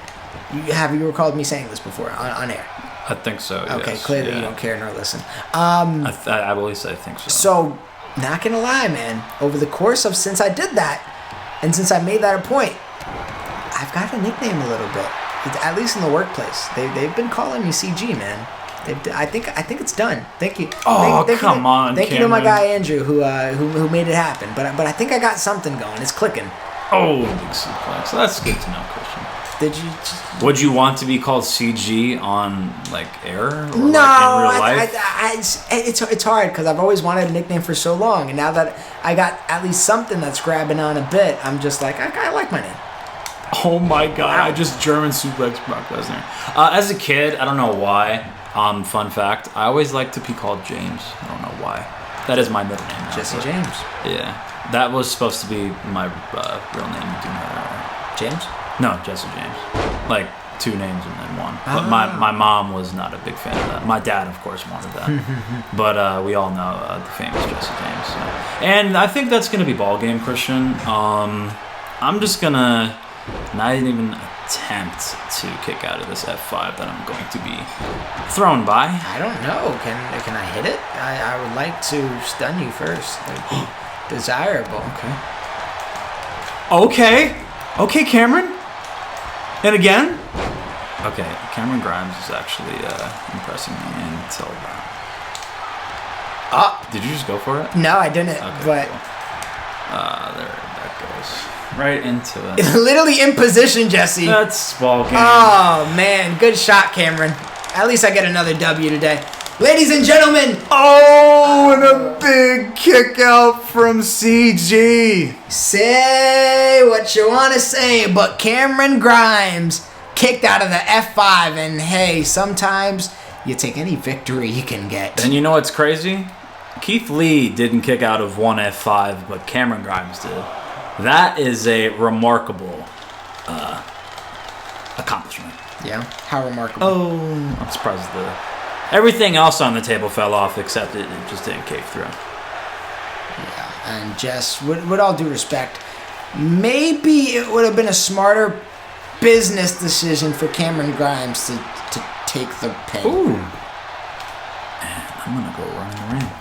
You recalled me saying this before on air? I think so. Okay, yes. clearly Yeah. you don't care nor listen. I believe so. I think so. So, not gonna lie, man. Over the course of since I did that, and since I made that a point, I've got a nickname a little bit. At least in the workplace, they've been calling me CG, man. I think it's done. Thank you. Come on, Thank you to my guy Andrew who made it happen. But I think I got something going. It's clicking. Oh, big suplex. That's good to know, Christian. Did you? Would you want to be called CG on like air or No, like in real life? it's hard because I've always wanted a nickname for so long, and now that I got at least something that's grabbing on a bit, I'm just like I like my name. Oh my god! I just German suplex Brock Lesnar. As a kid, I don't know why. Fun fact: I always liked to be called James. I don't know why. That is my middle name now, Jesse James. Yeah, that was supposed to be my real name. Do you know that? James? No, Jesse James. Like 2 names and then 1. But my mom was not a big fan of that. My dad, of course, wanted that. But we all know the famous Jesse James. So. And I think that's going to be ball game, Christian. I'm just going to not even attempt to kick out of this F5 that I'm going to be thrown by. I don't know. Can I hit it? I would like to stun you first. Desirable. Okay, Cameron. And again? Okay, Cameron Grimes is actually impressing me until that. Did you just go for it? No, I didn't. Okay, but cool. There, that goes right into it. Literally in position, Jesse. That's ball game. Oh man, good shot, Cameron. At least I get another W today. Ladies and gentlemen, Oh, and a big kick out from CG. say what you want to say, but Cameron Grimes kicked out of the F5, and hey, sometimes you take any victory you can get. And you know what's crazy? Keith Lee didn't kick out of one F5, but Cameron Grimes did. That is a remarkable accomplishment. Yeah, how remarkable. Oh, I'm surprised everything else on the table fell off except it just didn't cave through. Yeah, and Jess, with all due respect, maybe it would have been a smarter business decision for Cameron Grimes to take the pin. Ooh. And I'm going to go run in the ring.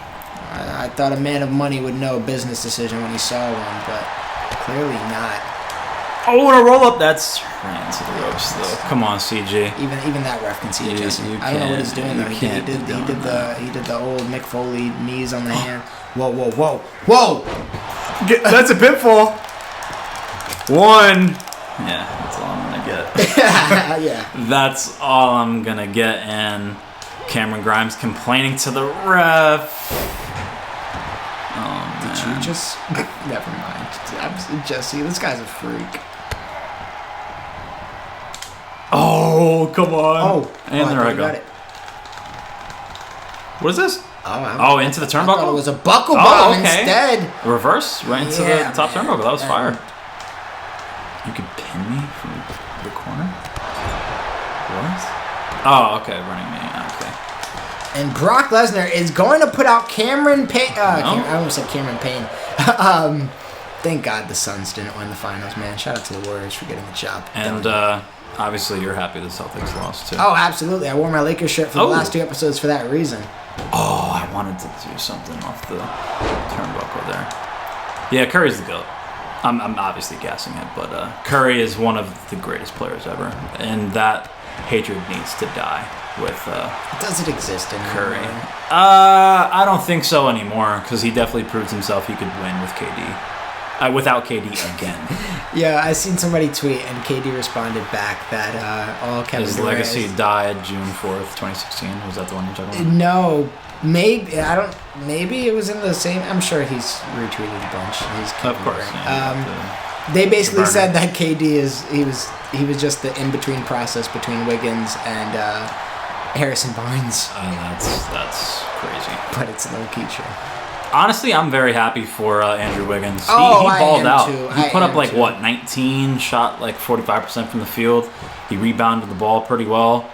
I thought a man of money would know a business decision when he saw one, but clearly not. Oh, and a roll-up. That's ran into the ropes, though. Come on, CG. Even that ref can see it, Jesse. I don't know what he's doing though. He did the old Mick Foley knees on the hand. Whoa, whoa, whoa, whoa! That's a pitfall. One. Yeah, that's all I'm gonna get. Yeah. That's all I'm gonna get. And Cameron Grimes complaining to the ref. Oh man. Did you just? Never mind. Jesse, this guy's a freak. Oh, come on. Oh, and there I go. Got it. What is this? Oh, into the I thought turnbuckle? it was a buckle bomb instead. Reverse? Right into the top turnbuckle. That was fire. You could pin me from the corner? What? Oh, okay. Running me. Okay. And Brock Lesnar is going to put out Cameron Payne. I almost said Cameron Payne. Thank God the Suns didn't win the finals, man. Shout out to the Warriors for getting the job. And obviously you're happy the Celtics lost, too. Oh, absolutely. I wore my Lakers shirt for the last 2 episodes for that reason. Oh, I wanted to do something off the turnbuckle there. Yeah, Curry's the GOAT. I'm obviously gassing it, but Curry is one of the greatest players ever. And that hatred needs to die with Does it exist anymore? Curry. I don't think so anymore, because he definitely proved himself he could win with KD. Without KD again. Yeah, I seen somebody tweet, and KD responded back that all Kevin His Durant legacy died June 4th, 2016. Was that the one you're talking about? No, maybe I don't. Maybe it was in the same. I'm sure he's retweeted a bunch. He's Of course. Yeah, they basically said that KD he was just the in between process between Wiggins and Harrison Barnes. That's crazy. But it's low key true. Honestly, I'm very happy for Andrew Wiggins. He I balled am out. too. He put up like too. 19, shot like 45% from the field. He rebounded the ball pretty well.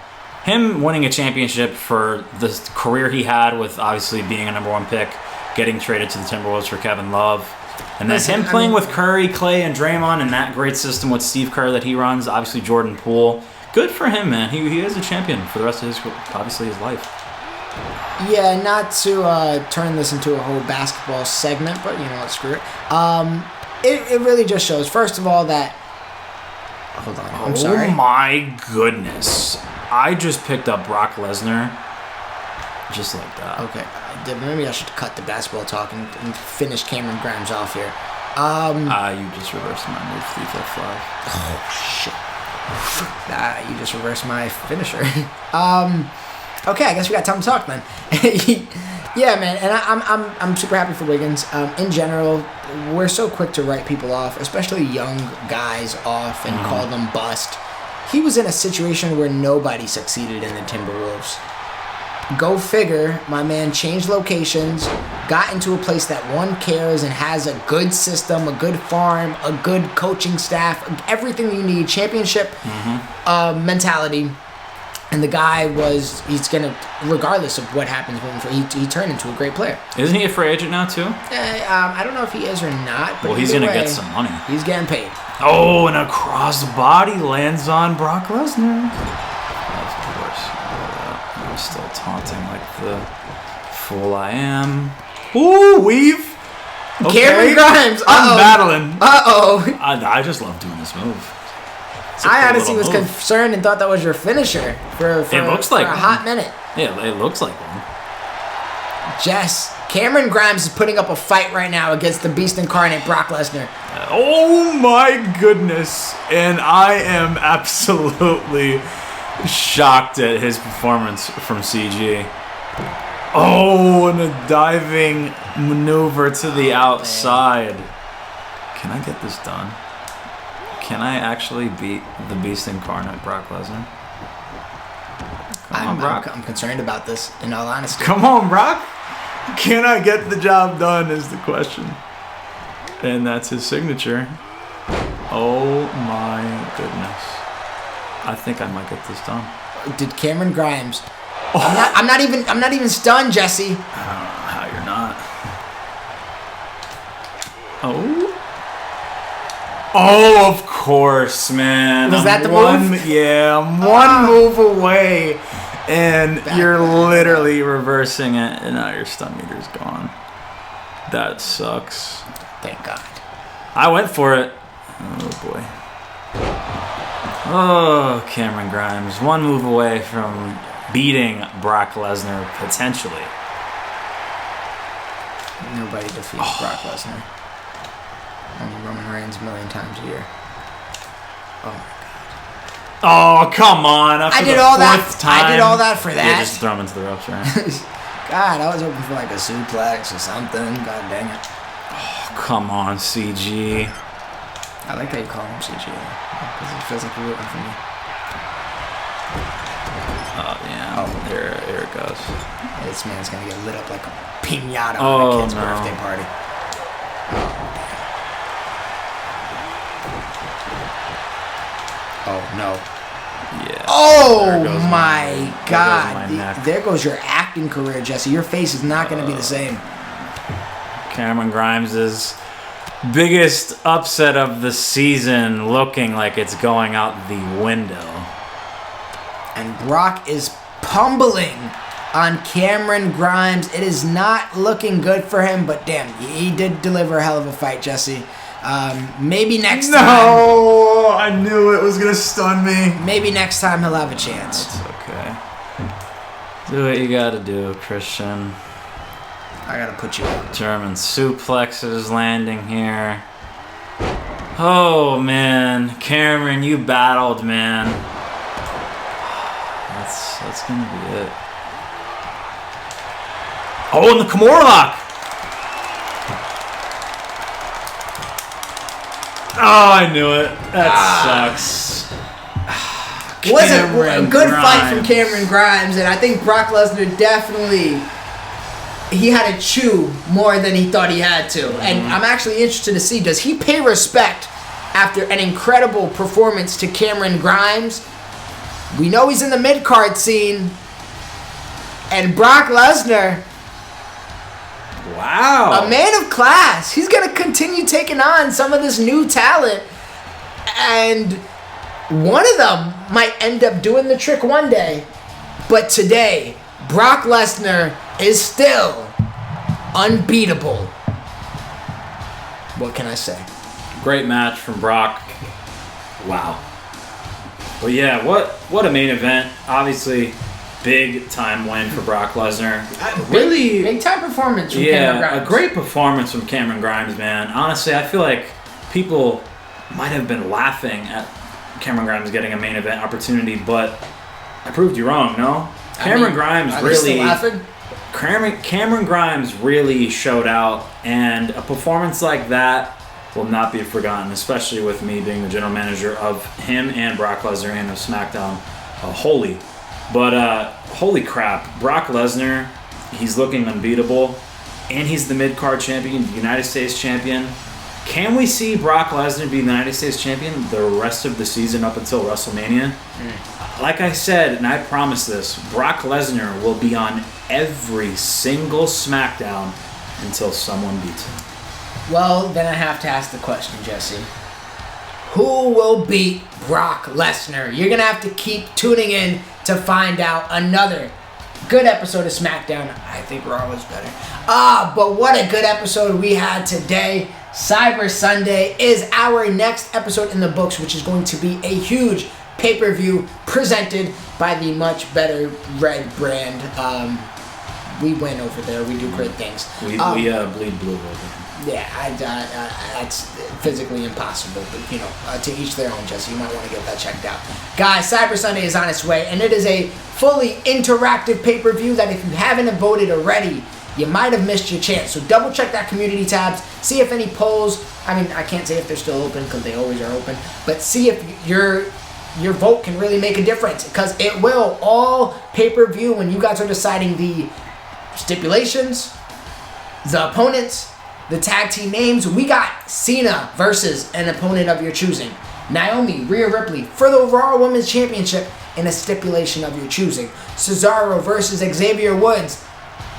Him winning a championship for the career he had with obviously being a #1 pick, getting traded to the Timberwolves for Kevin Love, and then him playing with Curry, Clay, and Draymond in that great system with Steve Kerr that he runs. Obviously Jordan Poole. Good for him, man. He is a champion for the rest of his life. Yeah, not to turn this into a whole basketball segment, but you know what, screw it. It really just shows, first of all, that... Hold on, I'm sorry. Oh my goodness. I just picked up Brock Lesnar just like that. Okay, maybe I should cut the basketball talk and finish Cameron Grimes off here. You just reversed my move, Thief F5. Oh, shit. You just reversed my finisher. Okay, I guess we got time to talk then. Yeah, man, and I'm super happy for Wiggins. In general, we're so quick to write people off, especially young guys off and call them bust. He was in a situation where nobody succeeded in the Timberwolves. Go figure, my man changed locations, got into a place that one cares and has a good system, a good farm, a good coaching staff, everything you need, championship mentality. And the guy he's going to, regardless of what happens moving forward, he turned into a great player. Isn't he a free agent now, too? I don't know if he is or not. But well, he's going to get some money. He's getting paid. Oh, and a crossbody lands on Brock Lesnar. Of course. I'm still taunting like the fool I am. Ooh, weave. Okay. Cameron Grimes. I'm battling. Uh-oh. I just love doing this move. I honestly was concerned and thought that was your finisher for it looks like a hot minute. Yeah, it looks like one. Jess, Cameron Grimes is putting up a fight right now against the Beast Incarnate, Brock Lesnar. Oh my goodness. And I am absolutely shocked at his performance from CG. Oh, and a diving maneuver to the outside. Can I get this done? Can I actually beat the Beast Incarnate, Brock Lesnar? Come on, Brock. I'm concerned about this, in all honesty. Come on, Brock. Can I get the job done is the question. And that's his signature. Oh my goodness. I think I might get this done. Did Cameron Grimes? I'm not even stunned, Jesse. I don't know how you're not. Oh. Oh, of course, man. Was that the move? Yeah, I'm one move away, and you're literally reversing it, and now your stun meter's gone. That sucks. Thank God. I went for it. Oh, boy. Oh, Cameron Grimes. One move away from beating Brock Lesnar, potentially. Nobody defeats Brock Lesnar. Only Roman Reigns a million times a year. Oh, my God. Oh, come on. I did all that for that. Yeah, just throw him into the ropes, right? God, I was hoping for like a suplex or something. God dang it. Oh, come on, CG. I like how you call him CG, because it feels like you're rooting for me. Oh, yeah. Here it goes. This man's going to get lit up like a piñata on Oh, a kid's no. birthday party. Oh, no. Yeah. Oh, There goes my God. There goes my neck. There goes your acting career, Jesse. Your face is not going to be the same. Cameron Grimes' biggest upset of the season, looking like it's going out the window. And Brock is pummeling on Cameron Grimes. It is not looking good for him, but damn, he did deliver a hell of a fight, Jesse. Maybe next time. No, I knew it was gonna stun me. Maybe next time he'll have a chance. It's okay. Do what you gotta do, Christian. I gotta put you up. German suplexes landing here. Oh man, Cameron, you battled, man. That's gonna be it. Oh, and the Kimura lock. Oh, I knew it. That sucks. Was a good fight from Grimes. Cameron Grimes, and I think Brock Lesnar definitely, he had to chew more than he thought he had to. Mm-hmm. And I'm actually interested to see, does he pay respect after an incredible performance to Cameron Grimes? We know he's in the mid-card scene. And Brock Lesnar, Wow. a man of class. He's going to continue taking on some of this new talent. And one of them might end up doing the trick one day. But today, Brock Lesnar is still unbeatable. What can I say? Great match from Brock. Wow. But yeah, what a main event. Obviously, big time win for Brock Lesnar. Really, Big time performance from Cameron yeah, Grimes. a great performance from Cameron Grimes, man. Honestly, I feel like people might have been laughing at Cameron Grimes getting a main event opportunity, but I proved you wrong, no? Cameron Grimes Are they still really... laughing? Cameron Grimes really showed out, and a performance like that will not be forgotten, especially with me being the general manager of him and Brock Lesnar and of Smackdown. Holy crap, Brock Lesnar, he's looking unbeatable, and he's the mid-card champion, the United States champion. Can we see Brock Lesnar be the United States champion the rest of the season up until WrestleMania? Like I said, and I promise this, Brock Lesnar will be on every single Smackdown until someone beats him. Well, then I have to ask the question, Jesse. Who will beat Brock Lesnar? You're going to have to keep tuning in to find out. Another good episode of Smackdown. I think Raw was better. But what a good episode we had today. Cyber Sunday is our next episode in the books, which is going to be a huge pay-per-view presented by the much better Red brand. We win over there. We do great things. We bleed blue over. Yeah, that's physically impossible. But, you know, to each their own, Jesse. You might want to get that checked out. Guys, Cyber Sunday is on its way, and it is a fully interactive pay-per-view that if you haven't voted already, you might have missed your chance. So double check that community tabs. See if any polls, I mean, I can't say if they're still open because they always are open, but see if your vote can really make a difference, because it will. All pay-per-view, when you guys are deciding the stipulations, the opponents, the tag team names, we got Cena versus an opponent of your choosing. Naomi, Rhea Ripley for the Raw Women's Championship in a stipulation of your choosing. Cesaro versus Xavier Woods,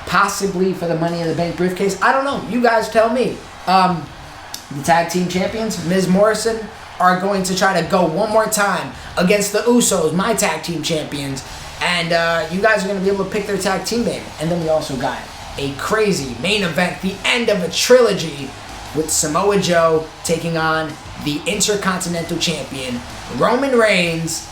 possibly for the Money in the Bank briefcase. I don't know. You guys tell me. The tag team champions, Ms. Morrison, are going to try to go one more time against the Usos, my tag team champions. And you guys are going to be able to pick their tag team name. And then we also got a crazy main event, the end of a trilogy, with Samoa Joe taking on the Intercontinental Champion, Roman Reigns.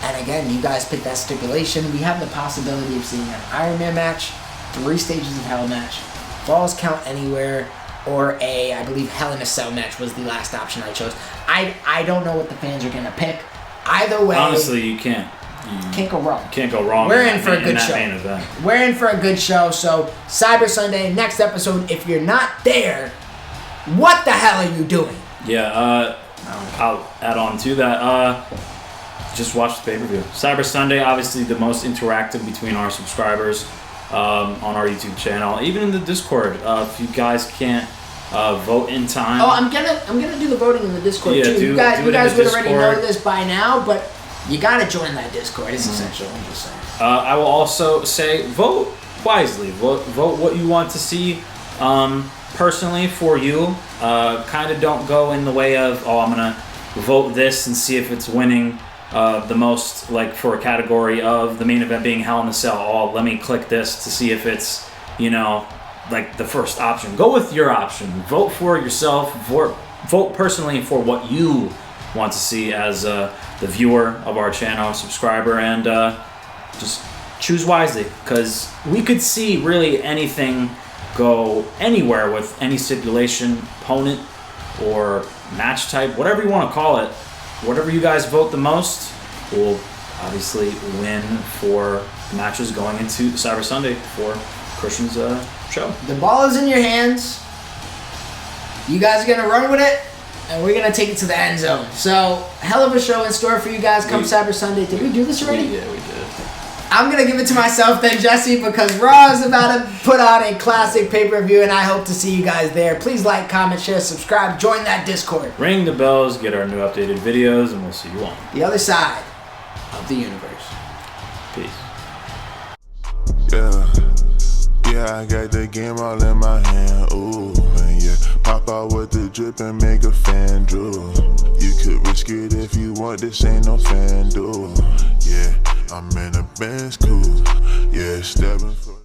And again, you guys pick that stipulation. We have the possibility of seeing an Iron Man match, 3 Stages of Hell match, Falls Count Anywhere, or I believe Hell in a Cell match was the last option I chose. I don't know what the fans are going to pick. Either way, honestly, you can't go wrong. Can't go wrong. We're in for a good show. Main event. We're in for a good show. So Cyber Sunday, next episode. If you're not there, what the hell are you doing? Yeah, I'll add on to that. Just watch the pay-per-view. Cyber Sunday, obviously the most interactive between our subscribers on our YouTube channel, even in the Discord. If you guys can't vote in time. Oh, I'm gonna do the voting in the Discord too. You guys would already know this by now, but you gotta join that Discord. It's essential. I'm just saying. I will also say vote wisely. Vote what you want to see. Personally, for you, kind of don't go in the way of, I'm gonna vote this and see if it's winning the most, like for a category of the main event being Hell in a Cell. Let me click this to see if it's, like the first option. Go with your option. Vote for yourself. Vote personally for what you want to see as the viewer of our channel, subscriber, and just choose wisely, because we could see really anything go anywhere with any stipulation, opponent, or match type, whatever you want to call it. Whatever you guys vote the most will obviously win for matches going into Cyber Sunday for Christian's show. The ball is in your hands. You guys are going to run with it, and we're going to take it to the end zone. So, hell of a show in store for you guys come Cyber Sunday. Did we do this already? Yeah, we did. I'm going to give it to myself then, Jesse, because Raw is about to put on a classic pay-per-view, and I hope to see you guys there. Please like, comment, share, subscribe, join that Discord. Ring the bells, get our new updated videos, and we'll see you on the other side of the universe. Peace. Yeah, I got the game all in my hand, ooh, and yeah, pop out with the drip and make a fan drool. You could risk it if you want, this ain't no fan duel. Yeah, I'm in a Benz cool, yeah, stepping for